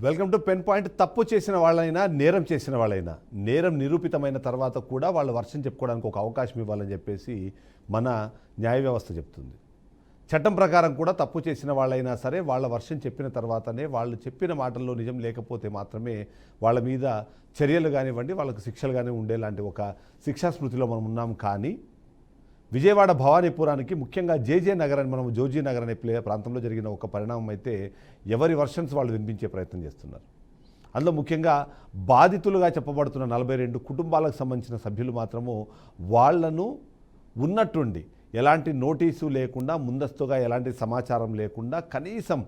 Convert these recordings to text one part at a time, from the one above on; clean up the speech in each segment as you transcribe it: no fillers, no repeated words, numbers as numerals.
Welcome to pen point. తప్పు చేసిన వాళ్ళైనా నేరం చేసిన వాళ్ళైనా నేరం నిరూపితమైన తర్వాత కూడా వాళ్ళు వర్షం చెప్పుకోవడానికి ఒక అవకాశం ఇవ్వాలని చెప్పేసి మన న్యాయ వ్యవస్థ చెప్తుంది. చట్టం ప్రకారం కూడా తప్పు చేసిన వాళ్ళైనా సరే వాళ్ళ వర్షం చెప్పిన తర్వాతనే వాళ్ళు చెప్పిన మాటల్లో నిజం లేకపోతే మాత్రమే వాళ్ళ మీద చర్యలు కానివ్వండి, వాళ్ళకు శిక్షలు కానీ ఉండేలాంటి ఒక శిక్షా స్మృతిలో మనం ఉన్నాం. కానీ విజయవాడ భవానీపురానికి ముఖ్యంగా జేజే నగర్ అని మనం జోజీ నగర్ అనే ప్రాంతంలో జరిగిన ఒక పరిణామం అయితే ఎవరి వర్షన్స్ వాళ్ళు వినిపించే ప్రయత్నం చేస్తున్నారు. అందులో ముఖ్యంగా బాధితులుగా చెప్పబడుతున్న 42 కుటుంబాలకు సంబంధించిన సభ్యులు మాత్రము వాళ్లను ఉన్నట్టుండి ఎలాంటి నోటీసు లేకుండా, ముందస్తుగా ఎలాంటి సమాచారం లేకుండా, కనీసం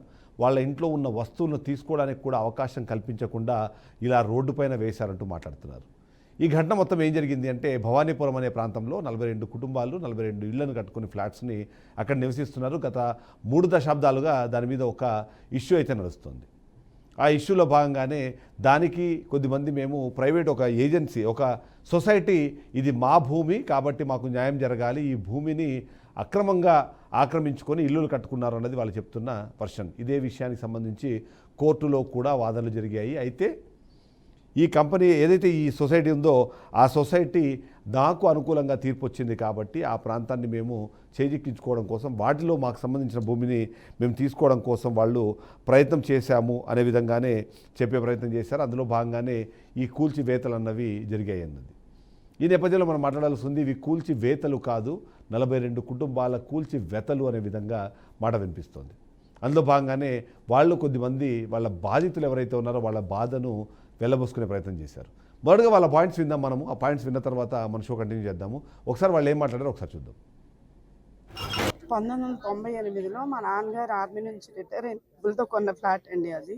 వాళ్ళ ఇంట్లో ఉన్న వస్తువులను తీసుకోవడానికి కూడా అవకాశం కల్పించకుండా ఇలా రోడ్డుపైన వేశారంటూ మాట్లాడుతున్నారు. ఈ ఘటన మొత్తం ఏం జరిగింది అంటే, భవానీపురం అనే ప్రాంతంలో 42 కుటుంబాలు 42 ఇళ్లను కట్టుకుని ఫ్లాట్స్ని అక్కడ నివసిస్తున్నారు. గత 3 దశాబ్దాలుగా దాని మీద ఒక ఇష్యూ అయితే నడుస్తుంది. ఆ ఇష్యూలో భాగంగానే దానికి కొద్దిమంది మేము ప్రైవేట్ ఒక ఏజెన్సీ, ఒక సొసైటీ, ఇది మా భూమి కాబట్టి మాకు న్యాయం జరగాలి, ఈ భూమిని అక్రమంగా ఆక్రమించుకొని ఇల్లులు కట్టుకున్నారు అన్నది వాళ్ళు చెప్తున్న వర్షన్. ఇదే విషయానికి సంబంధించి కోర్టులో కూడా వాదనలు జరిగాయి. అయితే ఈ కంపెనీ ఏదైతే ఈ సొసైటీ ఉందో ఆ సొసైటీ నాకు అనుకూలంగా తీర్పు వచ్చింది కాబట్టి ఆ ప్రాంతాన్ని మేము చేజిక్కించుకోవడం కోసం, వాటిలో మాకు సంబంధించిన భూమిని మేము తీసుకోవడం కోసం వాళ్ళు ప్రయత్నం చేశాము అనే విధంగానే చెప్పే ప్రయత్నం చేశారు. అందులో భాగంగానే ఈ కూల్చివేతలు అన్నవి జరిగాయి అన్నది. ఈ నేపథ్యంలో మనం మాట్లాడాల్సి ఉంది. ఇవి కూల్చివేతలు కాదు, 42 కుటుంబాల కూల్చివేతలు అనే విధంగా మాట వినిపిస్తోంది. అందులో భాగంగానే వాళ్ళు కొద్దిమంది వాళ్ళ బాధితులు ఎవరైతే ఉన్నారో వాళ్ళ బాధను వెళ్ళబోసుకునే ప్రయత్నం చేశారు. మొదటగా వాళ్ళ పాయింట్స్ విందాం మనము. ఆ పాయింట్స్ విన్న తర్వాత మన షో కంటిన్యూ చేద్దాము. ఒకసారి వాళ్ళు ఏం మాట్లాడారో ఒకసారి చూద్దాం. 1998లో మా నాన్నగారు ఆర్మీ నుంచి రిటైర్ అయిన డబ్బులతో కొన్న ఫ్లాట్ అండి అది.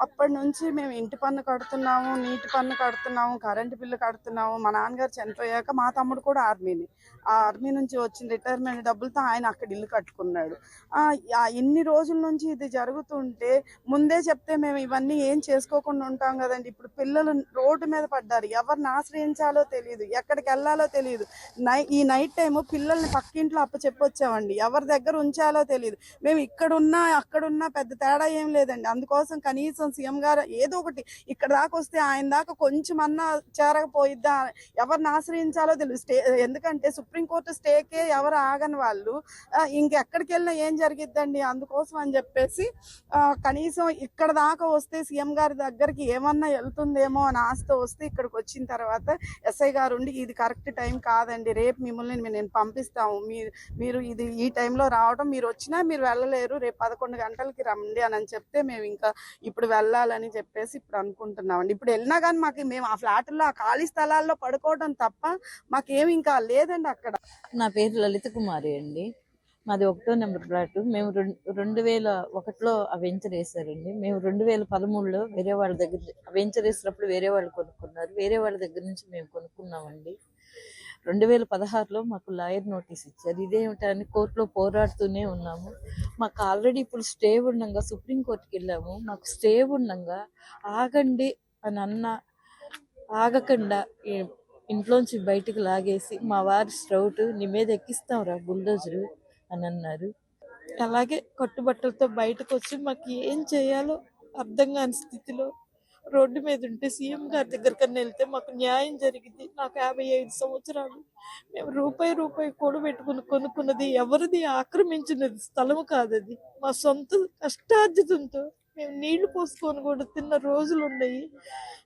అప్పటి నుంచి మేము ఇంటి పన్ను కడుతున్నాము, నీటి పన్ను కడుతున్నాము, కరెంటు బిల్లు కడుతున్నాము. మా నాన్నగారు చనిపోయాక మా తమ్ముడు కూడా ఆర్మీని, ఆ ఆర్మీ నుంచి వచ్చిన రిటైర్మెంట్ డబ్బులతో ఆయన అక్కడ ఇల్లు కట్టుకున్నాడు. ఇన్ని రోజుల నుంచి ఇది జరుగుతుంటే ముందే చెప్తే మేము ఇవన్నీ ఏం చేసుకోకుండా ఉంటాం కదండి. ఇప్పుడు పిల్లలు రోడ్డు మీద పడ్డారు, ఎవరిని ఆశ్రయించాలో తెలియదు, ఎక్కడికి వెళ్ళాలో తెలియదు. ఈ నైట్ టైము పిల్లల్ని పక్కింట్లో అప్పచెప్పొచ్చామండి, ఎవరి దగ్గర ఉంచాలో తెలియదు. మేము ఇక్కడున్నా అక్కడున్నా పెద్ద తేడా ఏం లేదండి. అందుకోసం కనీసం సీఎం గారు ఏదో ఒకటి ఇక్కడ దాకా వస్తే ఆయన దాకా కొంచెమన్నా చేరకపోయిద్దా, ఎవరిని ఆశ్రయించాలో తెలియదు. ఎందుకంటే సుప్రీంకోర్టు స్టేకే ఎవరు ఆగని వాళ్ళు ఇంకెక్కడికి వెళ్ళినా ఏం జరిగిద్దండి. అందుకోసం అని చెప్పేసి కనీసం ఇక్కడ దాకా వస్తే సీఎం గారి దగ్గరికి ఏమన్నా వెళ్తుందేమో అని ఆశతో వస్తే ఇక్కడికి వచ్చిన తర్వాత ఎస్ఐ గారు ఉండి ఇది కరెక్ట్ టైం కాదండి, రేపు మిమ్మల్ని నేను పంపిస్తాము, మీరు ఇది ఈ టైంలో రావడం, మీరు వచ్చినా మీరు వెళ్ళలేరు, రేపు 11 గంటలకి రండి అని చెప్తే మేము ఇంకా ఇప్పుడు వెళ్ళాలని చెప్పేసి ఇప్పుడు అనుకుంటున్నామండి. ఇప్పుడు వెళ్ళినా కానీ మేము ఆ ఫ్లాట్లో ఆ ఖాళీ స్థలాల్లో పడుకోవడం తప్ప మాకేమి ఇంకా లేదండి అక్కడ. నా పేరు లలిత కుమారి అండి. మాది 1వ నెంబర్ ఫ్లాట్. మేము 2001లో ఆ వెంచర్ వేసారండి. మేము 2013లో వేరే వాళ్ళ దగ్గర వెంచర్ వేసినప్పుడు వేరే వాళ్ళు కొనుక్కున్నారు, వేరే వాళ్ళ దగ్గర నుంచి మేము కొనుక్కున్నామండి. 2016లో మాకు లాయర్ నోటీస్ ఇచ్చారు. ఇదేమిటని కోర్టులో పోరాడుతూనే ఉన్నాము. మాకు ఆల్రెడీ ఇప్పుడు స్టే ఉండగా సుప్రీంకోర్టుకి వెళ్ళాము. మాకు స్టే ఉండగా ఆగండి అని ఆగకుండా ఇంట్లోంచి బయటకు లాగేసి మా వారి స్ట్రౌట్ నీ మీద ఎక్కిస్తాం రా బుల్డోజరు అని అన్నారు. అలాగే కట్టుబట్టలతో బయటకు వచ్చి మాకు ఏం చేయాలో అర్థం కాని స్థితిలో రోడ్డు మీద ఉంటే సీఎం గారి దగ్గరకన్నా వెళ్తే మాకు న్యాయం జరిగింది. నాకు 55 సంవత్సరాలు. మేము రూపాయి కూడబెట్టుకుని కొనుక్కున్నది ఎవరిది ఆక్రమించినది స్థలము కాదది. మా సొంత కష్టార్జితంతో మేము నీళ్లు పోసుకొని కూడా తిన్న రోజులు ఉన్నాయి.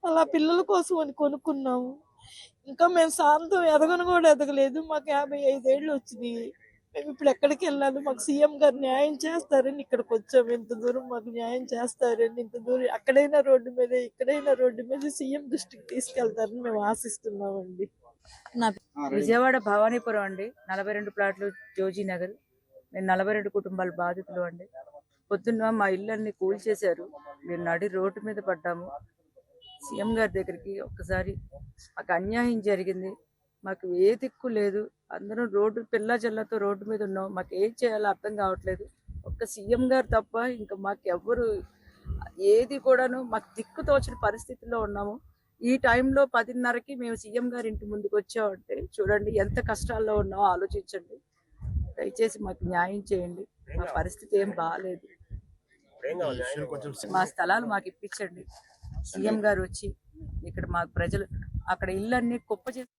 అలా పిల్లల కోసం అని కొనుక్కున్నాము. ఇంకా మేము శాంతం ఎదగను కూడా ఎదగలేదు. మాకు 55 ఏళ్ళు వచ్చినాయి. మేము ఇప్పుడు ఎక్కడికి వెళ్ళాలి? మాకు సీఎం గారు న్యాయం చేస్తారని ఇక్కడికి వచ్చాము. ఇంత దూరం మాకు న్యాయం చేస్తారని, ఇంత దూరం అక్కడైనా రోడ్డు మీద ఇక్కడైనా రోడ్డు మీద సీఎం దృష్టికి తీసుకెళ్తారని మేము ఆశిస్తున్నామండి. విజయవాడ భవానీపురం అండి, 42 ప్లాట్లు జోజీ నగర్. మేము 42 కుటుంబాల బాధితులు అండి. పొద్దున్న మా ఇళ్ళన్ని కూల్చేశారు. మేము నడి రోడ్డు మీద పడ్డాము. సీఎం గారి దగ్గరికి ఒక్కసారి మాకు అన్యాయం జరిగింది, మాకు ఏ దిక్కు లేదు, అందరం రోడ్డు పిల్ల జల్లతో రోడ్డు మీద ఉన్నాం, మాకు ఏం చేయాలో అర్థం కావట్లేదు. ఒక్క సీఎం గారు తప్ప ఇంకా మాకెవ్వరు ఏది కూడాను మాకు దిక్కు తోచిన పరిస్థితిలో ఉన్నాము. ఈ టైంలో 10:30కి మేము సీఎం గారి ఇంటి ముందుకు వచ్చామంటే చూడండి ఎంత కష్టాల్లో ఉన్నామో ఆలోచించండి. దయచేసి మాకు న్యాయం చేయండి, మా పరిస్థితి ఏం బాగాలేదు. ఈ ఇష్యూని కొంచెం మా స్థలాలు మాకు ఇప్పించండి. సీఎం గారు వచ్చి ఇక్కడ మాకు ప్రజలు అక్కడ ఇళ్ళన్నీ కుప్ప చేసి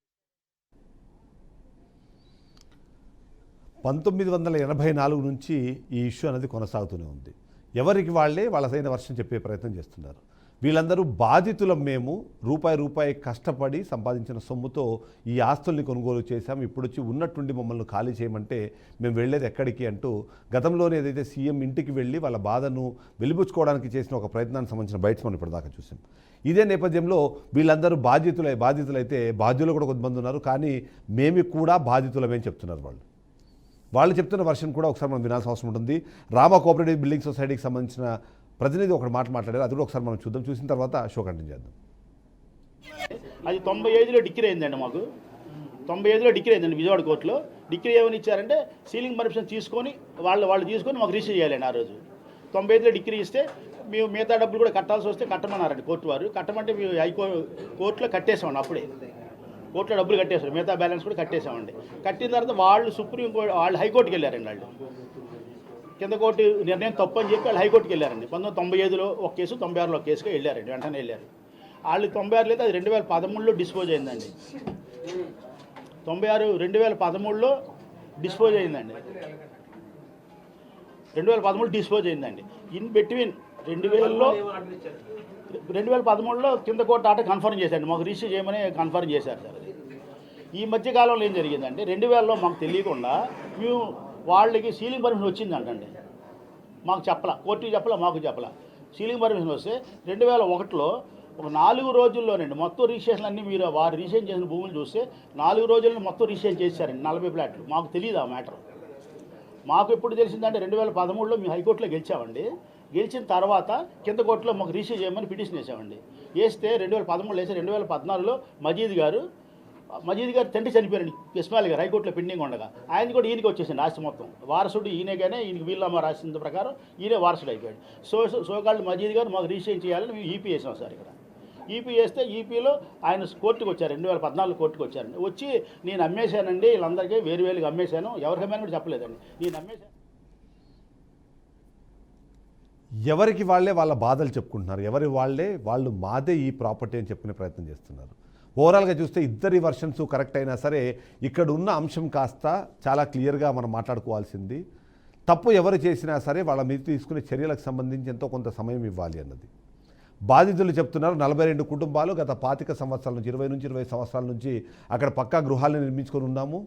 1984 నుంచి ఈ ఇష్యూ అనేది కొనసాగుతూనే ఉంది. ఎవరికి వాళ్ళే వాళ్ళసైన వర్షం చెప్పే ప్రయత్నం చేస్తున్నారు. వీళ్ళందరూ బాధితులం, మేము రూపాయి కష్టపడి సంపాదించిన సొమ్ముతో ఈ ఆస్తుల్ని కొనుగోలు చేశాం, ఇప్పుడు వచ్చి ఉన్నట్టుండి మమ్మల్ని ఖాళీ చేయమంటే మేము వెళ్ళేది ఎక్కడికి అంటూ గతంలోనే ఏదైతే సీఎం ఇంటికి వెళ్ళి వాళ్ళ బాధను వెలిబుచ్చుకోవడానికి చేసిన ఒక ప్రయత్నానికి సంబంధించిన బయట మనం ఇప్పటిదాకా చూసాం. ఇదే నేపథ్యంలో వీళ్ళందరూ బాధితులైతే బాధ్యులు కూడా కొంతమంది ఉన్నారు, కానీ మేము కూడా బాధితులమే చెప్తున్నారు వాళ్ళు చెప్తున్న వర్షన్ కూడా ఒకసారి మనం వినాల్సిన అవసరం ఉంటుంది. రామ కోఆపరేటివ్ బిల్డింగ్ సొసైటీకి సంబంధించిన ప్రతినిధి ఒకటి మాట్లాడారు, అది కూడా ఒకసారి మనం చూద్దాం. చూసిన తర్వాత షో కంటిన్యూ చేద్దాం. అది 95లో డిగ్రీ అయిందండి. మాకు 95లో డిగ్రీ అయిందండి విజయవాడ కోర్టులో. డిగ్రీ ఏమని ఇచ్చారంటే సీలింగ్ పర్మిషన్ తీసుకొని వాళ్ళు తీసుకొని మాకు రిజిస్టర్ చేయాలండి. ఆ రోజు 95లో డిగ్రీ ఇస్తే మేము మిగతా డబ్బులు కూడా కట్టాల్సి వస్తే కట్టమన్నారండి కోర్టు వారు. కట్టమంటే మేము కోర్టులో కట్టేసామండి. అప్పుడే కోర్టులో డబ్బులు కట్టేసారు, మిగతా బ్యాలెన్స్ కూడా కట్టేసామండి. కట్టిన తర్వాత వాళ్ళు సుప్రీంకోర్టు వాళ్ళు హైకోర్టుకి వెళ్ళారండి. వాళ్ళు కింద కోర్టు నిర్ణయం తప్పు అని చెప్పి వాళ్ళు హైకోర్టుకి వెళ్ళారండి. 1995లో ఒక కేసు, 96లో ఒక కేసుగా వెళ్ళారండి. వెంటనే వెళ్ళారు వాళ్ళు. 96 లేదు, అది 2013లో డిస్పోజ్ అయిందండి. 2013లో డిస్పోజ్ అయిందండి. 2013 డిస్పోజ్ అయిందండి. ఇన్ బిట్వీన్ 2013లో కింద కోర్టు ఆట కన్ఫర్మ్ చేశారండి, మాకు రిజిస్టర్ చేయమని కన్ఫర్మ్ చేశారు సార్. అది ఈ మధ్యకాలంలో ఏం జరిగిందంటే 2000లో మాకు తెలియకుండా మేము వాళ్ళకి సీలింగ్ పర్మిషన్ వచ్చిందంటండి. మాకు చెప్పలా, కోర్టుకి చెప్పలా, మాకు చెప్పలా. సీలింగ్ పర్మిషన్ వస్తే 2001లో ఒక 4 రోజుల్లోనండి మొత్తం రిజిస్ట్రేషన్ అన్నీ మీరు వారు రిజిస్ట్రేషన్ చేసిన భూములు చూస్తే 4 రోజుల్లో మొత్తం రిజిస్ట్రేషన్ చేశారండి 40 ఫ్లాట్లు. మాకు తెలియదు ఆ మ్యాటర్. మాకు ఎప్పుడు తెలిసిందంటే 2013లో మేము హైకోర్టులో గెలిచామండి. గెలిచిన తర్వాత కింద కోర్టులో మాకు రిజిస్టర్ చేయమని పిటిషన్ వేసామండి. వేస్తే 2013లో వేస్తే 2014లో మజీద్ గారు తండ్రి చనిపోయారండి. ఇస్మాయిల్ గారు హైకోర్టులో పెండింగ్ ఉండగా ఆయన కూడా ఈయనకి వచ్చేసింది ఆస్తి మొత్తం. వారసుడు ఈయనగానే, ఈయనకి వీళ్ళమ్మ రాసిన ప్రకారం ఈయనే వారసుడు అయిపోయాడు. సోకాళ్ళు మజీద్ గారు మాకు రిజిస్టర్ చేయాలని మేము ఈపీ వేసాం సార్. ఇక్కడ ఈపీ వేస్తే ఈపీలో ఆయన కోర్టుకు వచ్చారు. 2014 కోర్టుకు వచ్చారండి. వచ్చి నేను అమ్మేశానండి, వీళ్ళందరికీ వేరుగా అమ్మేశాను, ఎవరికి అమ్మాను కూడా చెప్పలేదండి, నేను అమ్మేశాను. ఎవరికి వాళ్ళే వాళ్ళ బాధలు చెప్పుకుంటున్నారు, వాళ్ళు మాదే ఈ ప్రాపర్టీ అని చెప్పుకునే ప్రయత్నం చేస్తున్నారు. ఓవరాల్గా చూస్తే ఇద్దరి వర్షన్స్ కరెక్ట్ అయినా సరే ఇక్కడ ఉన్న అంశం కాస్త చాలా క్లియర్గా మనం మాట్లాడుకోవాల్సింది, తప్పు ఎవరు చేసినా సరే వాళ్ళ మీద తీసుకునే చర్యలకు సంబంధించి ఎంతో కొంత సమయం ఇవ్వాలి అన్నది. బాధితులు చెప్తున్నారు 42 కుటుంబాలు గత 25 సంవత్సరాల నుంచి 20 సంవత్సరాల నుంచి అక్కడ పక్కా గృహాలను నిర్మించుకొని ఉన్నాము,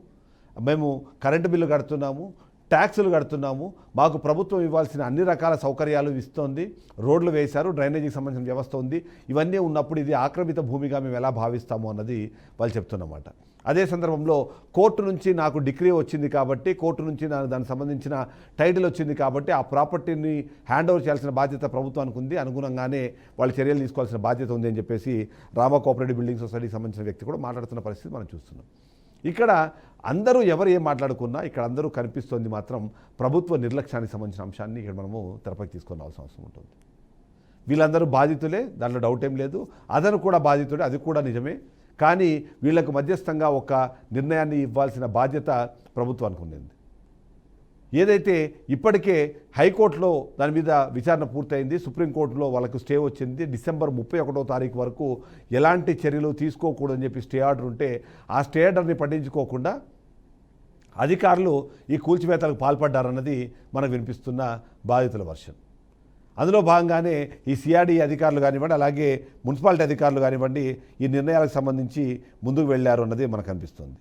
మేము కరెంటు బిల్లు కడుతున్నాము, ట్యాక్సులు కడుతున్నాము, మాకు ప్రభుత్వం ఇవ్వాల్సిన అన్ని రకాల సౌకర్యాలు ఇస్తోంది, రోడ్లు వేశారు, డ్రైనేజీకి సంబంధించిన వ్యవస్థ ఉంది, ఇవన్నీ ఉన్నప్పుడు ఇది ఆక్రమిత భూమిగా మేము ఎలా భావిస్తాము అన్నది వాళ్ళు చెప్తున్నమాట. అదే సందర్భంలో కోర్టు నుంచి నాకు డిగ్రీ వచ్చింది కాబట్టి, కోర్టు నుంచి దానికి సంబంధించిన టైటిల్ వచ్చింది కాబట్టి ఆ ప్రాపర్టీని హ్యాండ్ ఓవర్ చేయాల్సిన బాధ్యత ప్రభుత్వానికి ఉంది, అనుగుణంగానే వాళ్ళు చర్యలు తీసుకోవాల్సిన బాధ్యత ఉంది అని చెప్పేసి రామ కోఆపరేటివ్ బిల్డింగ్ సొసైటీకి సంబంధించిన వ్యక్తి కూడా మాట్లాడుతున్న పరిస్థితి మనం చూస్తున్నాం. ఇక్కడ అందరూ ఎవరు ఏం మాట్లాడుకున్నా ఇక్కడ అందరూ కనిపిస్తోంది మాత్రం ప్రభుత్వ నిర్లక్ష్యానికి సంబంధించిన అంశాన్ని ఇక్కడ మనము తెరపైకి తీసుకొని రావాల్సిన అవసరం ఉంటుంది. వీళ్ళందరూ బాధితులే, దాంట్లో డౌట్ ఏం లేదు, అతను కూడా బాధితుడే, అది కూడా నిజమే. కానీ వీళ్లకు మధ్యస్థంగా ఒక నిర్ణయాన్ని ఇవ్వాల్సిన బాధ్యత ప్రభుత్వానికి ఉంది. ఏదైతే ఇప్పటికే హైకోర్టులో దాని మీద విచారణ పూర్తయింది, సుప్రీంకోర్టులో వాళ్ళకు స్టే వచ్చింది, డిసెంబర్ 31వ తారీఖు వరకు ఎలాంటి చర్యలు తీసుకోకూడదని చెప్పి స్టే ఆర్డర్ ఉంటే ఆ స్టే ఆర్డర్ని పట్టించుకోకుండా అధికారులు ఈ కూల్చివేతలకు పాల్పడ్డారన్నది మనకు వినిపిస్తున్న బాధితుల వర్షన్. అందులో భాగంగానే ఈ సిఆర్డీ అధికారులు కానివ్వండి, అలాగే మున్సిపాలిటీ అధికారులు కానివ్వండి ఈ నిర్ణయాలకు సంబంధించి ముందుకు వెళ్ళారు అన్నది మనకు అనిపిస్తుంది.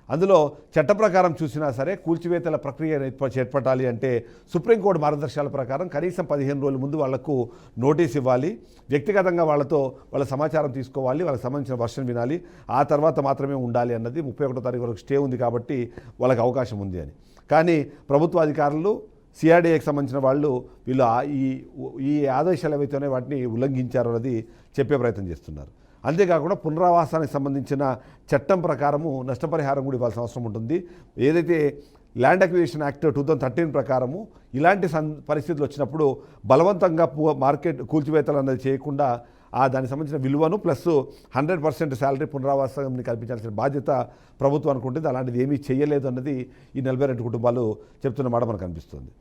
అందులో చట్ట ప్రకారం చూసినా సరే కూల్చివేతల ప్రక్రియ చేపట్టాలి అంటే సుప్రీంకోర్టు మార్గదర్శకాల ప్రకారం కనీసం 15 రోజుల ముందు వాళ్లకు నోటీస్ ఇవ్వాలి, వ్యక్తిగతంగా వాళ్ళ సమాచారం తీసుకోవాలి, వాళ్ళకి సంబంధించిన వర్షన్ వినాలి, ఆ తర్వాత మాత్రమే ఉండాలి అన్నది 31వ తారీఖు వరకు స్టే ఉంది కాబట్టి వాళ్ళకి అవకాశం ఉంది అని. కానీ ప్రభుత్వ అధికారులు సిఆర్డీఏకి సంబంధించిన వీళ్ళు ఈ ఆదేశాలు ఏవైతేనే వాటిని ఉల్లంఘించారు అన్నది చెప్పే ప్రయత్నం చేస్తున్నారు. అంతేకాకుండా పునరావాసానికి సంబంధించిన చట్టం ప్రకారము నష్టపరిహారం కూడా ఇవ్వాల్సిన అవసరం ఉంటుంది. ఏదైతే ల్యాండ్ అక్విజిషన్ యాక్ట్ 2013 ప్రకారము ఇలాంటి పరిస్థితులు వచ్చినప్పుడు బలవంతంగా మార్కెట్ కూల్చివేతలు అన్నది చేయకుండా దానికి సంబంధించిన విలువను ప్లస్ 100% శాలరీ పునరావాసాన్ని కల్పించాల్సిన బాధ్యత ప్రభుత్వానికి ఉంటుంది. అలాంటిది ఏమీ చేయలేదు అన్నది ఈ 42 కుటుంబాలు చెప్తున్న మాట మనకు అనిపిస్తుంది.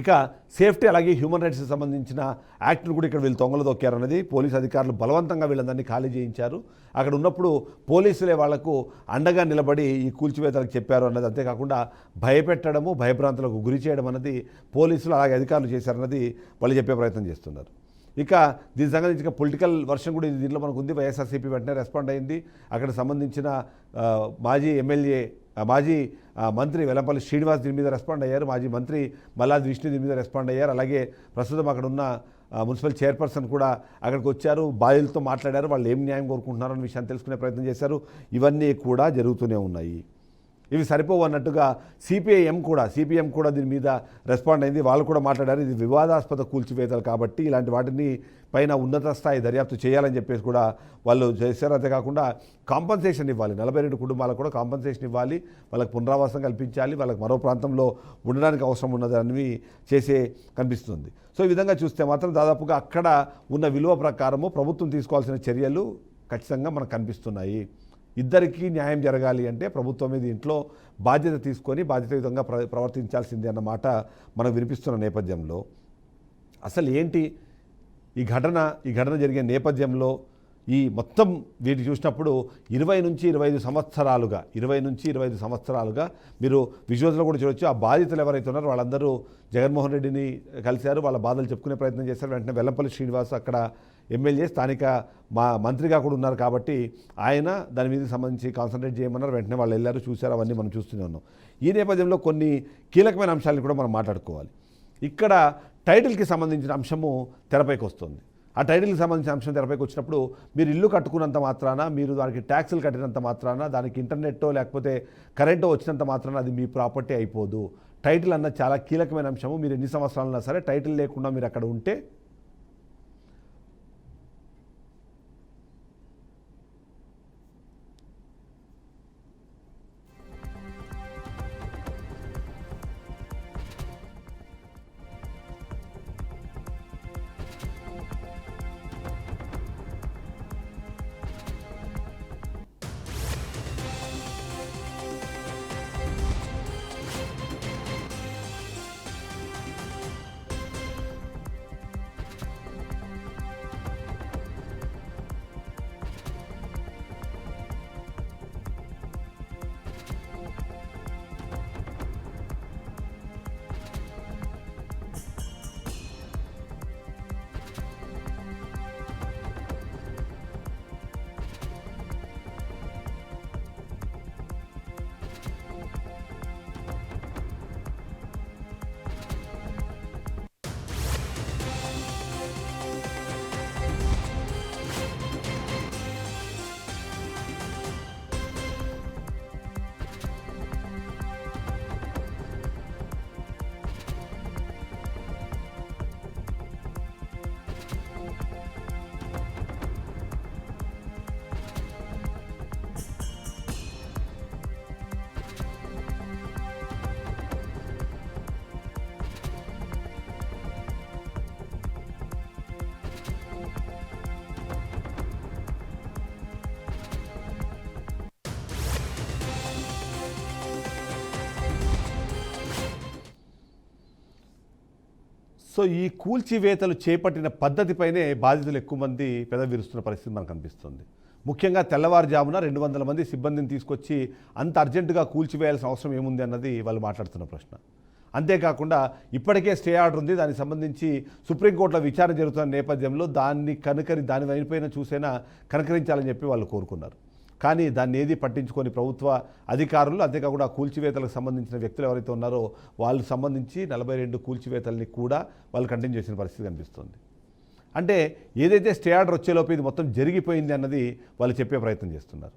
ఇక సేఫ్టీ అలాగే హ్యూమన్ రైట్స్కి సంబంధించిన యాక్ట్ను కూడా ఇక్కడ వీళ్ళు తొంగలు తొక్కారన్నది పోలీసు అధికారులు బలవంతంగా వీళ్ళందరినీ ఖాళీ చేయించారు. అక్కడ ఉన్నప్పుడు పోలీసులే వాళ్లకు అండగా నిలబడి ఈ కూల్చివేతలకు చెప్పారు అన్నది, అంతేకాకుండా భయపెట్టడము భయభ్రాంతులకు గురి చేయడం అన్నది పోలీసులు అలాగే అధికారులు చేశారన్నది వాళ్ళు చెప్పే ప్రయత్నం చేస్తున్నారు. ఇక దీనికి సంబంధించిన పొలిటికల్ వర్షన్ కూడా దీంట్లో మనకు ఉంది. వైఎస్ఆర్సీపీ వెంటనే రెస్పాండ్ అయింది. అక్కడ సంబంధించిన మాజీ ఎమ్మెల్యే మాజీ మంత్రి వెల్లంపల్లి శ్రీనివాస్ దీని మీద రెస్పాండ్ అయ్యారు. మాజీ మంత్రి మల్లాది విష్ణు దీని మీద రెస్పాండ్ అయ్యారు. అలాగే ప్రస్తుతం అక్కడ ఉన్న మున్సిపల్ చైర్పర్సన్ కూడా అక్కడికి వచ్చారు, బాధితులతో మాట్లాడారు, వాళ్ళు ఏం న్యాయం కోరుకుంటున్నారో అనే విషయాన్ని తెలుసుకునే ప్రయత్నం చేశారు. ఇవన్నీ కూడా జరుగుతూనే ఉన్నాయి. ఇవి సరిపోవు అన్నట్టుగా సిపిఎం కూడా దీని మీద రెస్పాండ్ అయింది. వాళ్ళు కూడా మాట్లాడారు, ఇది వివాదాస్పద కూల్చివేతలు కాబట్టి ఇలాంటి వాటిని పైన ఉన్నత స్థాయి దర్యాప్తు చేయాలని చెప్పేసి కూడా వాళ్ళు చేశారు. అంతేకాకుండా కాంపన్సేషన్ ఇవ్వాలి, 42 కుటుంబాలకు కూడా కాంపన్సేషన్ ఇవ్వాలి, వాళ్ళకి పునరావాసం కల్పించాలి, వాళ్ళకి మరో ప్రాంతంలో ఉండడానికి అవసరం ఉన్నదని చేసే కనిపిస్తుంది. సో ఈ విధంగా చూస్తే మాత్రం దాదాపుగా అక్కడ ఉన్న విలువ ప్రకారము ప్రభుత్వం తీసుకోవాల్సిన చర్యలు ఖచ్చితంగా మనకు కనిపిస్తున్నాయి. ఇద్దరికీ న్యాయం జరగాలి అంటే ప్రభుత్వమే దీంట్లో బాధ్యత తీసుకొని బాధ్యతాయుతంగా ప్రవర్తించాల్సిందే అన్నమాట మనకు వినిపిస్తున్న నేపథ్యంలో అసలు ఏంటి ఈ ఘటన జరిగే నేపథ్యంలో ఈ మొత్తం వీటి చూసినప్పుడు 20 నుంచి 25 సంవత్సరాలుగా మీరు విజువల్స్లో కూడా చూడొచ్చు. ఆ బాధితులు ఎవరైతే ఉన్నారో వాళ్ళందరూ జగన్మోహన్ రెడ్డిని కలిశారు, వాళ్ళ బాధలు చెప్పుకునే ప్రయత్నం చేశారు. వెంటనే వెల్లంపల్లి శ్రీనివాస్ అక్కడ ఎమ్మెల్యే స్థానిక మంత్రిగా కూడా ఉన్నారు కాబట్టి ఆయన దాని మీద సంబంధించి కాన్సన్ట్రేట్ చేయమన్నారు. వెంటనే వాళ్ళు వెళ్ళారు, చూశారు, అవన్నీ మనం చూస్తూనే ఉన్నాం. ఈ నేపథ్యంలో కొన్ని కీలకమైన అంశాలను కూడా మనం మాట్లాడుకోవాలి. ఇక్కడ టైటిల్కి సంబంధించిన అంశము తెరపైకి వస్తుంది. ఆ టైటిల్కి సంబంధించిన అంశం తెరపైకి వచ్చినప్పుడు మీరు ఇల్లు కట్టుకున్నంత మాత్రాన, మీరు దానికి ట్యాక్సులు కట్టినంత మాత్రాన, దానికి ఇంటర్నెట్టో లేకపోతే కరెంటో వచ్చినంత మాత్రాన అది మీ ప్రాపర్టీ అయిపోదు. టైటిల్ అన్నది చాలా కీలకమైన అంశము. మీరు ఎన్ని సంవత్సరాలన్నా సరే టైటిల్ లేకుండా మీరు అక్కడ ఉంటే సో ఈ కూల్చివేతలు చేపట్టిన పద్ధతిపైనే బాధితులు ఎక్కువ మంది పెదవిరుస్తున్న పరిస్థితి మనకు కనిపిస్తుంది. ముఖ్యంగా తెల్లవారుజామున 200 మంది సిబ్బందిని తీసుకొచ్చి అంత అర్జెంటుగా కూల్చివేయాల్సిన అవసరం ఏముంది అన్నది వాళ్ళు మాట్లాడుతున్న ప్రశ్న. అంతేకాకుండా ఇప్పటికే స్టే ఆర్డర్ ఉంది, దానికి సంబంధించి సుప్రీంకోర్టులో విచారణ జరుగుతున్న నేపథ్యంలో దాని వైపుపైన చూసైనా కనకరించాలని చెప్పి వాళ్ళు కోరుకున్నారు. కానీ దాన్ని ఏది పట్టించుకొని ప్రభుత్వ అధికారులు, అంతేకాకుండా కూల్చివేతలకు సంబంధించిన వ్యక్తులు ఎవరైతే ఉన్నారో వాళ్ళు సంబంధించి 42 కూల్చివేతల్ని కూడా వాళ్ళు కంటిన్యూ చేసిన పరిస్థితి కనిపిస్తుంది. అంటే ఏదైతే స్టే ఆర్డర్ వచ్చేలోపు ఇది మొత్తం జరిగిపోయింది అన్నది వాళ్ళు చెప్పే ప్రయత్నం చేస్తున్నారు.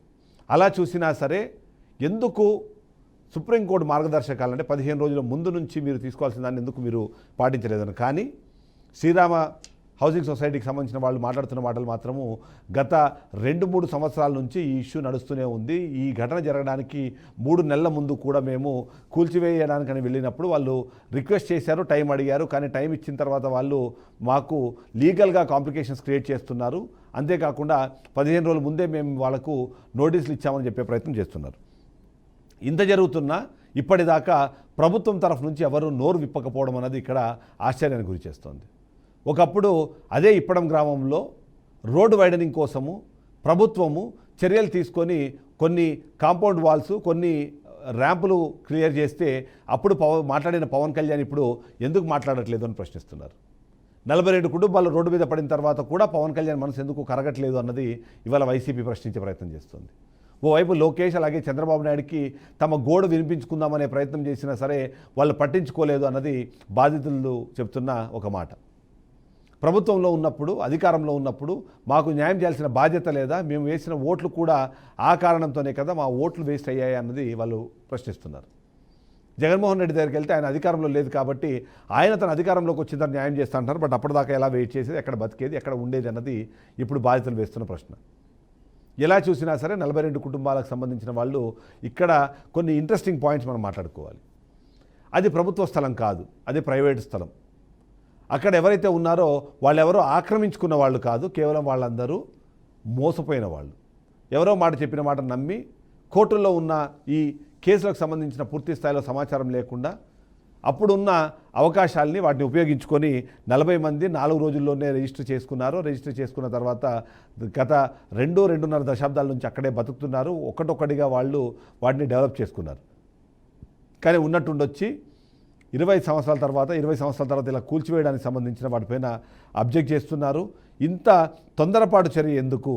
అలా చూసినా సరే ఎందుకు సుప్రీంకోర్టు మార్గదర్శకాలంటే 15 రోజుల ముందు నుంచి మీరు తీసుకోవాల్సిన దాన్ని ఎందుకు మీరు పాటించలేదని. కానీ శ్రీరామ హౌసింగ్ సొసైటీకి సంబంధించిన వాళ్ళు మాట్లాడుతున్న మాటలు మాత్రము గత 2-3 సంవత్సరాల నుంచి ఈ ఇష్యూ నడుస్తూనే ఉంది. ఈ ఘటన జరగడానికి 3 నెలల ముందు కూడా మేము కూల్చివేయడానికని వెళ్ళినప్పుడు వాళ్ళు రిక్వెస్ట్ చేశారు, టైం అడిగారు. కానీ టైం ఇచ్చిన తర్వాత వాళ్ళు మాకు లీగల్గా కాంప్లికేషన్స్ క్రియేట్ చేస్తున్నారు. అంతేకాకుండా 15 రోజుల ముందే మేము వాళ్ళకు నోటీసులు ఇచ్చామని చెప్పే ప్రయత్నం చేస్తున్నారు. ఇంత జరుగుతున్నా ఇప్పటిదాకా ప్రభుత్వం తరఫు నుంచి ఎవరు నోరు విప్పకపోవడం అన్నది ఇక్కడ ఆశ్చర్యానికి గురి చేస్తోంది. ఒకప్పుడు అదే ఇప్పడం గ్రామంలో రోడ్డు వైడనింగ్ కోసము ప్రభుత్వము చర్యలు తీసుకొని కొన్ని కాంపౌండ్ వాల్స్, కొన్ని ర్యాంపులు క్లియర్ చేస్తే అప్పుడు మాట్లాడిన పవన్ కళ్యాణ్ ఇప్పుడు ఎందుకు మాట్లాడట్లేదు అని ప్రశ్నిస్తున్నారు. 42 కుటుంబాలు రోడ్డు మీద పడిన తర్వాత కూడా పవన్ కళ్యాణ్ మనసు ఎందుకు కరగట్లేదు అన్నది ఇవాళ వైసీపీ ప్రశ్నించే ప్రయత్నం చేస్తుంది. ఓవైపు లోకేష్ అలాగే చంద్రబాబు నాయుడుకి తమ గోడు వినిపించుకుందామనే ప్రయత్నం చేసినా సరే వాళ్ళు పట్టించుకోలేదు అన్నది బాధితులు చెప్తున్న ఒక మాట. ప్రభుత్వంలో ఉన్నప్పుడు, అధికారంలో ఉన్నప్పుడు మాకు న్యాయం చేయాల్సిన బాధ్యత లేదా? మేము వేసిన ఓట్లు కూడా ఆ కారణంతోనే కదా మా ఓట్లు వేస్ట్ అయ్యాయి అన్నది వాళ్ళు ప్రశ్నిస్తున్నారు. జగన్మోహన్ రెడ్డి దగ్గరికి వెళ్తే ఆయన అధికారంలో లేదు కాబట్టి ఆయన తన అధికారంలోకి వచ్చిన తర్వాత న్యాయం చేస్తా అంటారు. బట్ అప్పటిదాకా ఎలా వెయిట్ చేసేది, ఎక్కడ బతికేది, ఎక్కడ ఉండేది అన్నది ఇప్పుడు బాధితులు వేస్తున్న ప్రశ్న. ఎలా చూసినా సరే 42 కుటుంబాలకు సంబంధించిన వాళ్ళు ఇక్కడ కొన్ని ఇంట్రెస్టింగ్ పాయింట్స్ మనం మాట్లాడుకోవాలి. అది ప్రభుత్వ స్థలం కాదు, అది ప్రైవేట్ స్థలం. అక్కడ ఎవరైతే ఉన్నారో వాళ్ళెవరో ఆక్రమించుకున్న వాళ్ళు కాదు, కేవలం వాళ్ళందరూ మోసపోయిన వాళ్ళు. ఎవరో మాట చెప్పిన మాట నమ్మి కోర్టుల్లో ఉన్న ఈ కేసులకు సంబంధించిన పూర్తి స్థాయిలో సమాచారం లేకుండా అప్పుడున్న అవకాశాలని వాటిని ఉపయోగించుకొని 40 మంది 4 రోజుల్లోనే రిజిస్టర్ చేసుకున్నారు. రిజిస్టర్ చేసుకున్న తర్వాత గత 2-2.5 దశాబ్దాల నుంచి అక్కడే బతుకుతున్నారు. ఒక్కటొక్కటిగా వాళ్ళు వాటిని డెవలప్ చేసుకున్నారు. కానీ ఉన్నట్టుండొచ్చి 20 సంవత్సరాల తర్వాత ఇలా కూల్చివేయడానికి సంబంధించిన వాటిపైన అబ్జెక్ట్ చేస్తున్నారు. ఇంత తొందరపాటు చర్య ఎందుకు,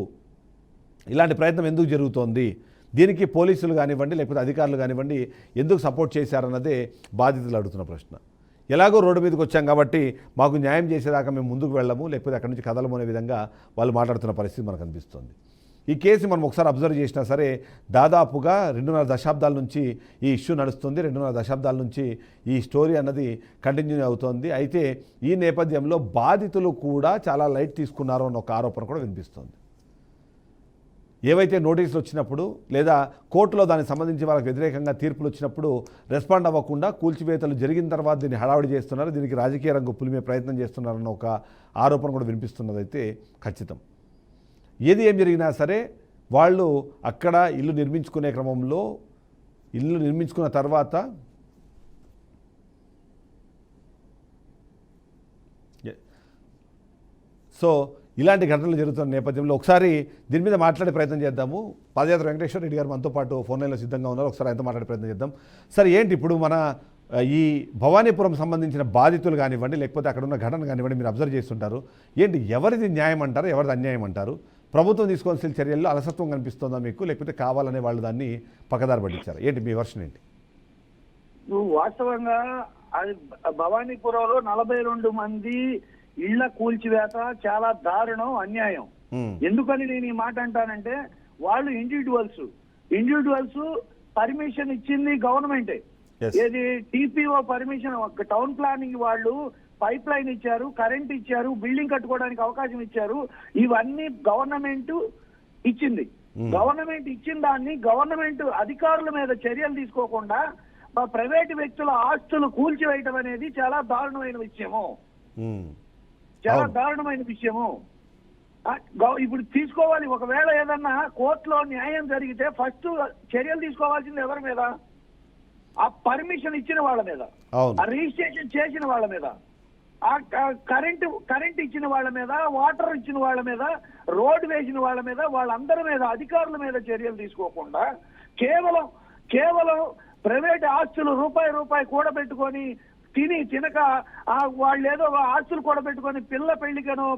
ఇలాంటి ప్రయత్నం ఎందుకు జరుగుతోంది, దీనికి పోలీసులు కానివ్వండి లేకపోతే అధికారులు కానివ్వండి ఎందుకు సపోర్ట్ చేశారన్నదే బాధితులు అడుగుతున్న ప్రశ్న. ఎలాగో రోడ్డు మీదకి వచ్చాం కాబట్టి మాకు న్యాయం చేసేదాకా మేము ముందుకు వెళ్ళము, లేకపోతే అక్కడి నుంచి కదలము అనే విధంగా వాళ్ళు మాట్లాడుతున్న పరిస్థితి మనకు అనిపిస్తుంది. ఈ కేసు మనం ఒకసారి అబ్జర్వ్ చేసినా సరే దాదాపుగా 2.5 దశాబ్దాల నుంచి ఈ ఇష్యూ నడుస్తుంది. 2.5 దశాబ్దాల నుంచి ఈ స్టోరీ అన్నది కంటిన్యూ అవుతోంది. అయితే ఈ నేపథ్యంలో బాధితులు కూడా చాలా లైట్ తీసుకున్నారు అన్న ఒక ఆరోపణ కూడా వినిపిస్తోంది. ఏవైతే నోటీసులు వచ్చినప్పుడు లేదా కోర్టులో దానికి సంబంధించి వాళ్ళకి వ్యతిరేకంగా తీర్పులు వచ్చినప్పుడు రెస్పాండ్ అవ్వకుండా కూల్చివేతలు జరిగిన తర్వాత దీన్ని హడావిడి చేస్తున్నారు, దీనికి రాజకీయ రంగు పులిమే ప్రయత్నం చేస్తున్నారన్న ఒక ఆరోపణ కూడా వినిపిస్తున్నదైతే ఖచ్చితం. ఏది ఏం జరిగినా సరే వాళ్ళు అక్కడ ఇల్లు నిర్మించుకునే క్రమంలో ఇల్లు నిర్మించుకున్న తర్వాత సో ఇలాంటి ఘటనలు జరుగుతున్న నేపథ్యంలో ఒకసారి దీని మీద మాట్లాడే ప్రయత్నం చేద్దాము. పాదయాత్ర వెంకటేశ్వర రెడ్డి గారు మనతో పాటు ఫోన్ లైన్లో సిద్ధంగా ఉన్నారు. ఒకసారి ఆయనతో మాట్లాడే ప్రయత్నం చేద్దాం. సార్, ఏంటి ఇప్పుడు మన ఈ భవానీపురం సంబంధించిన బాధితులు కానివ్వండి లేకపోతే అక్కడ ఉన్న ఘటన కానివ్వండి మీరు అబ్జర్వ్ చేస్తుంటారు, ఏంటి ఎవరిది న్యాయం అంటారు, ఎవరిది అన్యాయం అంటారు? ప్రభుత్వం తీసుకోవాల్సిన చర్యల్లో అలసత్వం కనిపిస్తుందా మీకు, లేకపోతే కావాలనే వాళ్ళు దాన్ని పక్కదారి పట్టించారు? ఏంటి మీ వర్షన్ ఏంటి? వాస్తవంగా అది భవానీపురంలో 42 మంది ఇళ్ల కూల్చివేత చాలా దారుణం, అన్యాయం. ఎందుకని నేను ఈ మాట అంటానంటే వాళ్ళు ఇండివిజువల్స్ పర్మిషన్ ఇచ్చింది గవర్నమెంటే. ఏది టీపీఓ పర్మిషన్, టౌన్ ప్లానింగ్ వాళ్ళు పైప్ లైన్ ఇచ్చారు, కరెంట్ ఇచ్చారు, బిల్డింగ్ కట్టుకోవడానికి అవకాశం ఇచ్చారు. ఇవన్నీ గవర్నమెంట్ ఇచ్చింది. గవర్నమెంట్ ఇచ్చిన దాన్ని గవర్నమెంట్ అధికారుల మీద చర్యలు తీసుకోకుండా ప్రైవేటు వ్యక్తుల ఆస్తులు కూల్చివేయటం అనేది చాలా దారుణమైన విషయము. ఇప్పుడు తీసుకోవాలి. ఒకవేళ ఏదన్నా కోర్టులో న్యాయం జరిగితే ఫస్ట్ చర్యలు తీసుకోవాల్సింది ఎవరి మీద? ఆ పర్మిషన్ ఇచ్చిన వాళ్ళ మీద, ఆ రిజిస్ట్రేషన్ చేసిన వాళ్ళ మీద, ఆ కరెంట్ ఇచ్చిన వాళ్ళ మీద, వాటర్ ఇచ్చిన వాళ్ళ మీద, రోడ్డు వేసిన వాళ్ళ మీద, వాళ్ళందరి మీద, అధికారుల మీద చర్యలు తీసుకోకుండా కేవలం ప్రైవేట్ ఆస్తులు రూపాయి కూడబెట్టుకొని తినక వాళ్ళు ఏదో ఆస్తులు కూడబెట్టుకొని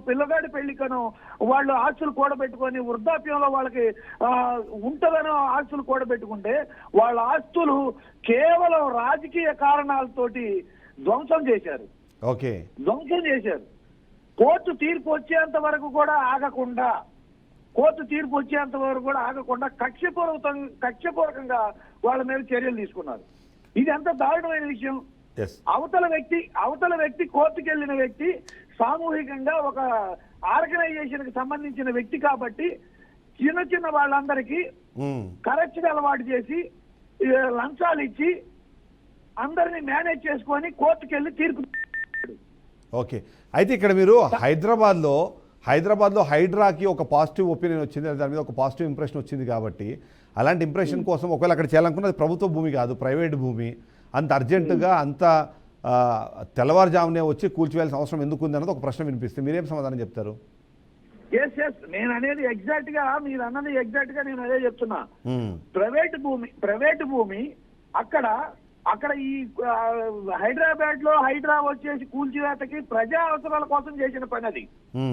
పిల్లగాడి పెళ్లికనో వాళ్ళు ఆస్తులు కూడబెట్టుకొని వృద్ధాప్యంలో వాళ్ళకి ఉంటదనో ఆస్తులు కూడబెట్టుకుంటే వాళ్ళ ఆస్తులు కేవలం రాజకీయ కారణాలతోటి ధ్వంసం చేశారు. కోర్టు తీర్పు వచ్చేంత వరకు కూడా ఆగకుండా కక్షపూర్వకంగా వాళ్ళ మీద చర్యలు తీసుకున్నారు. ఇది ఎంత దారుణమైన విషయం. అవతల వ్యక్తి కోర్టుకు వెళ్ళిన వ్యక్తి సామూహికంగా ఒక ఆర్గనైజేషన్ కి సంబంధించిన వ్యక్తి కాబట్టి చిన్న వాళ్ళందరికీ కరెక్షన్ అలవాటు చేసి లంచాలు ఇచ్చి అందరినీ మేనేజ్ చేసుకొని కోర్టుకు వెళ్ళి తీర్పు. ఓకే, అయితే ఇక్కడ మీరు హైదరాబాద్లో హైదరాబాద్లో హైడ్రాకి ఒక పాజిటివ్ ఒపీనియన్ వచ్చింది, దాని మీద ఒక పాజిటివ్ ఇంప్రెషన్ వచ్చింది కాబట్టి అలాంటి ఇంప్రెషన్ కోసం ఒకవేళ అక్కడ చేయాలనుకున్నది ప్రభుత్వ భూమి కాదు, ప్రైవేట్ భూమి, అంత అర్జెంటుగా అంత తెల్లవారుజామునే వచ్చి కూల్చివేయాల్సిన అవసరం ఎందుకు ఉంది అన్నది ఒక ప్రశ్న వినిపిస్తుంది. మీరేం సమాధానం చెప్తారు? ఎస్ నేను అనేది ఎగ్జాక్ట్ గా మీరు అన్నది ఎగ్జాక్ట్ గా నేను అదే చెప్తున్నా. ప్రైవేట్ భూమి అక్కడ ఈ హైదరాబాద్ లో హైడ్రా వచ్చేసి కూల్చివేతకి ప్రజా అవసరాల కోసం చేసిన పని అది.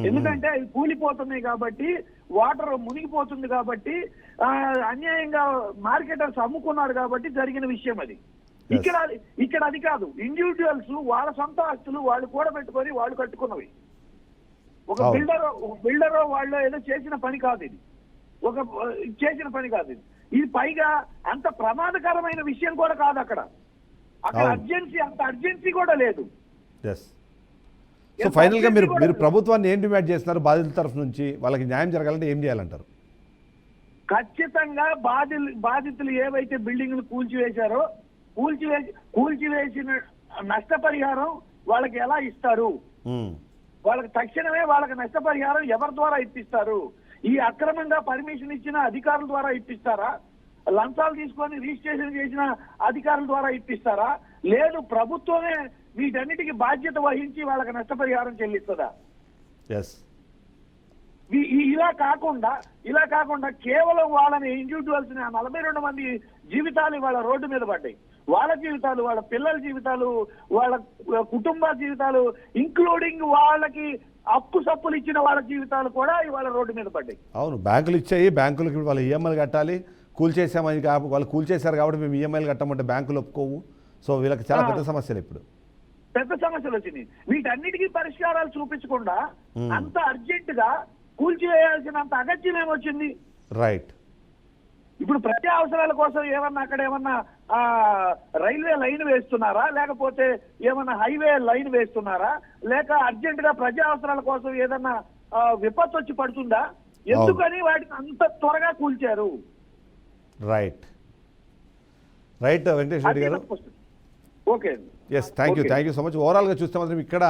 ఎందుకంటే అవి కూలిపోతున్నాయి కాబట్టి, వాటర్ మునిగిపోతుంది కాబట్టి, అన్యాయంగా మార్కెటర్స్ అమ్ముకున్నారు కాబట్టి జరిగిన విషయం అది. ఇక్కడ అది కాదు. ఇండివిజువల్స్ వాళ్ళ సొంత ఆస్తులు వాళ్ళు కూడబెట్టుకొని వాళ్ళు కట్టుకున్నవి. ఒక బిల్డర్ వాళ్ళు ఏదో చేసిన పని కాదు ఇది. చేసిన పని కాదు ఇది. ఇది పైగా అంత ప్రమాదకరమైన విషయం కూడా కాదు. అక్కడ అంత అర్జెన్సీ కూడా లేదు. సో ఫైనల్ గా మీరు ప్రభుత్వాన్ని ఏం డిమాండ్ చేస్తున్నారు? బాధితుల తరఫు నుంచి వాళ్ళకి న్యాయం జరగాలంటే ఏం చేయాలంటారు? ఖచ్చితంగా బాధితులు ఏవైతే బిల్డింగ్లు కూల్చివేశారో కూల్చివేసిన నష్టపరిహారం వాళ్ళకి ఎలా ఇస్తారు? వాళ్ళకి తక్షణమే వాళ్ళకి నష్టపరిహారం ఎవరి ద్వారా ఇప్పిస్తారు? ఈ అక్రమంగా పర్మిషన్ ఇచ్చిన అధికారుల ద్వారా ఇప్పిస్తారా? లంచాలు తీసుకొని రిజిస్ట్రేషన్ చేసిన అధికారుల ద్వారా ఇప్పిస్తారా? లేదు ప్రభుత్వమే వీటన్నిటికీ బాధ్యత వహించి వాళ్ళకి నష్టపరిహారం చెల్లిస్తుందా? ఇలా కాకుండా కేవలం వాళ్ళని ఇండివిజువల్స్ 42 మంది జీవితాలు వాళ్ళ రోడ్డు మీద పడ్డాయి. వాళ్ళ జీవితాలు, వాళ్ళ పిల్లల జీవితాలు, వాళ్ళ కుటుంబ జీవితాలు, ఇంక్లూడింగ్ వాళ్ళకి అప్పు సప్పులు ఇచ్చిన వాళ్ళ జీవితాలు కూడా ఇవాళ రోడ్డు మీద పడ్డాయి. అవును, బ్యాంకులు ఇచ్చాయి, బ్యాంకులకి వాళ్ళు ఈఎంఐలు కట్టాలి. కూల్చేసామని వాళ్ళు కూల్చేశారు కాబట్టి మేము ఈఎంఐలు కట్టమంటే బ్యాంకులు ఒప్పుకోవు. సో వీళ్ళకి చాలా పెద్ద సమస్యలు వచ్చినాయి. వీటన్నిటికీ పరిష్కారాలు చూపించకుండా అంత అర్జెంట్ గా కూల్చివేయాల్సినంత అగత్యం ఏమొచ్చింది? రైట్. ఇప్పుడు ప్రజా అవసరాల కోసం అక్కడ ఏమన్నా రైల్వే లైన్ వేస్తున్నారా, లేకపోతే ఏమన్నా హైవే లైన్ వేస్తున్నారా, లేక అర్జెంట్ గా ప్రజా అవసరాల కోసం ఏదన్నా విపత్తు వచ్చి పడుతుందా? ఎందుకని వాటిని అంత త్వరగా కూల్చారు? రైట్ వెంకటేష్ రెడ్డి గారు. Okay, thank you so much. ఓవరాల్గా చూస్తే మాత్రం ఇక్కడ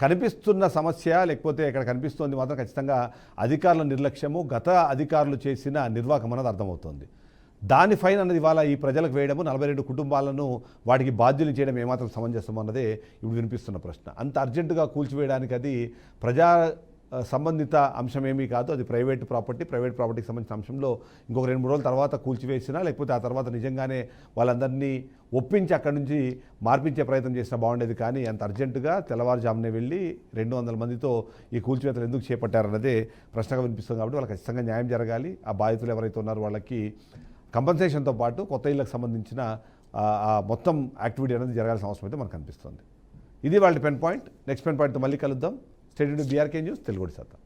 కనిపిస్తున్న సమస్య, లేకపోతే ఇక్కడ కనిపిస్తుంది మాత్రం ఖచ్చితంగా అధికారుల నిర్లక్ష్యము, గత అధికారులు చేసిన నిర్వాహకం అన్నది అర్థమవుతుంది. దాని ఫైన్ అన్నది ఇవాళ ఈ ప్రజలకు వేయడము, 42 కుటుంబాలను వాటికి బాధ్యులు చేయడం ఏమాత్రం సమంజసం అన్నదే ఇప్పుడు వినిపిస్తున్న ప్రశ్న. అంత అర్జెంటుగా కూల్చివేయడానికి అది ప్రజా సంబంధిత అంశం ఏమీ కాదు, అది ప్రైవేట్ ప్రాపర్టీకి సంబంధించిన అంశంలో ఇంకొక 2-3 రోజుల తర్వాత కూల్చివేసినా, లేకపోతే ఆ తర్వాత నిజంగానే వాళ్ళందరినీ ఒప్పించి అక్కడి నుంచి మార్పించే ప్రయత్నం చేసినా బాగుండేది. కానీ అంత అర్జెంటుగా తెల్లవారుజామునే వెళ్ళి 200 మందితో ఈ కూల్చివేతలు ఎందుకు చేపట్టారన్నదే ప్రశ్నగా వినిపిస్తుంది. కాబట్టి వాళ్ళకి ఖచ్చితంగా న్యాయం జరగాలి. ఆ బాధితులు ఎవరైతే ఉన్నారో వాళ్ళకి కంపెన్సేషన్తో పాటు కొత్త ఇళ్లకు సంబంధించిన మొత్తం యాక్టివిటీ అనేది జరగాల్సిన అవసరం అయితే మనకు కనిపిస్తుంది. ఇది వాళ్ళ పెన్ పాయింట్. నెక్స్ట్ పెన్ పాయింట్తో మళ్ళీ కలుద్దాం. స్టేట్ బీఆర్కే న్యూస్ తెలుగు సత్తా.